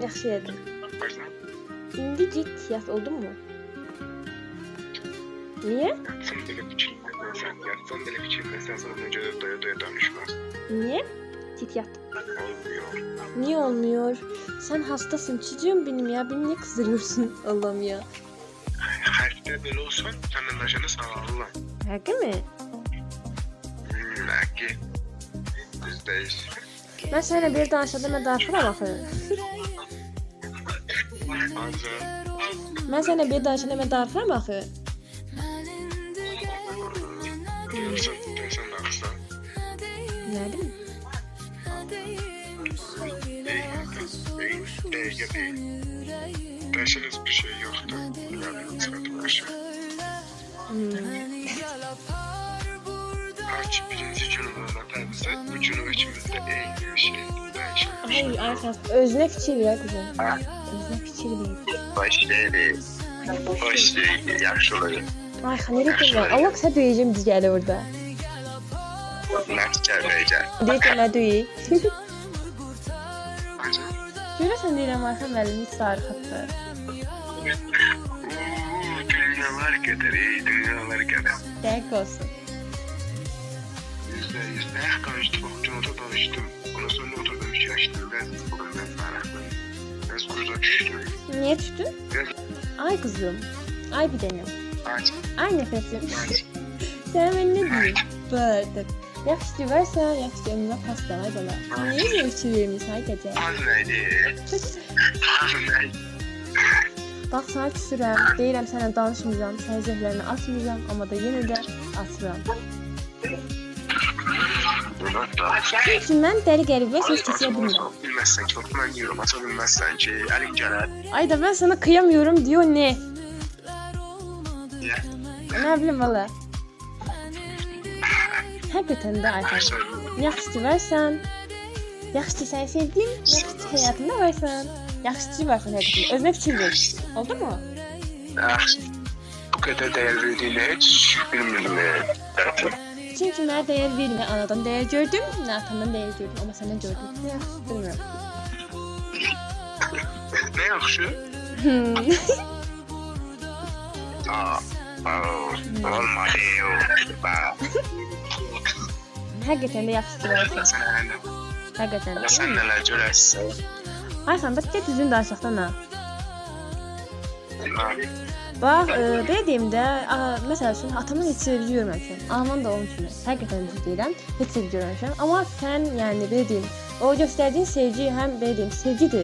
Yaxşı edin. Başla. İndi git yat, oldu mu? Niye? Yatsın belə fikirləsən, yatsan belə fikirləsən, sonra necə doya danışmaz. Niye? Git yat. Olmuyor. Niye olmuyor? Sen hastasın çocuğum benim ya. Beni niye kızdırıyorsun? Allah'ım ya. Hərfdə belə olsan, səndən daşını sağlarlar. Hakkı mi? Belki. Bizdeyiz. Ben seninle bir danışadım ve darfıram axı. Azı. Ben seninle bir danışadım ve darfıram axı. Dəysən baxsan. Ne bileyim? Değil. Dəyişiniz bir şey yoxdur. Yani sıradan aşağı. Kaç birinci günümüzde təbizə, bu günü ikimizdə eyni bir şey dəyişən. Hayır Ayşas, özüne fikir ver kızım. Ha? Özüne fikir ver. Başlaydı, yaxşı olacaq. Ay nereye gidiyorsun? Allah kısa duyacağım biz gel orada. Nəfs gəlməyəcək. Deyəcəm nə duyayım. Azı. Görəsən deyirəm Ayxan müəllim hiç sarıxıbdı. Dünyalar qədər, dünyalar qədər. Dəqiq olsun. Yüzdə konuştuk, oturda danıştım. Ondan sonra oturdum fikirləşdim. Ben sarıxdım. Biraz quruda düşdüm. Niye düştün? Ay kızım. Ay bir denem. Azı. Ay nefesim. Sen ben ne diyeyim? Böyle. Yaxşı varsa, yaxşı önümüzə pasta ay bala. Niyə yürüyüşü vermiş ay gecə? Az neydi? Az neydi? Bax sana küsürəm, deyirəm sənə danışmayacağam, sənin zəhlərini atmayacağam, amma da yenə də atıram. Çünki mən dəli qəribə söz keçirə bilmirəm. Bilməzsən ki, mən yiyorum, ata bilməzsən ki, əlin gələr. Ay da mən sana kıyamıyorum diyor ne? Niyə? Ne bileyim valla. Hakikaten de Ayxan. Yaxşı ki varsan, yaxşı ki səni sevdim, yaxşı ki həyatımda varsan, yaxşı ki varsan həqiqətən. Özünə fikir ver. Oldu mu? Bu qədər dəyər verdiyini heç bilmirdim. Çünki mənə dəyər verin, nə anadan dəyər gördüm, nə atamdan dəyər gördüm, amma səndən gördüm. Yaxşı, bilmirəm. Nə yaxşı? Olmadı, Həqiqətən də yaxşı ki varsan. Həqiqətən də. Sən nələr görərsən? Ayxan, bax get düzgün danışaqdan ha. Bax, belə deyim də, məsəl üçün atamın heç sevgi görməmişəm. Anamın da onun kimi. Həqiqətən düz deyirəm, heç sevgi görməmişəm. Amma sən, yəni belə deyim, o göstərdiyin sevgi həm belə deyim, sevgidir.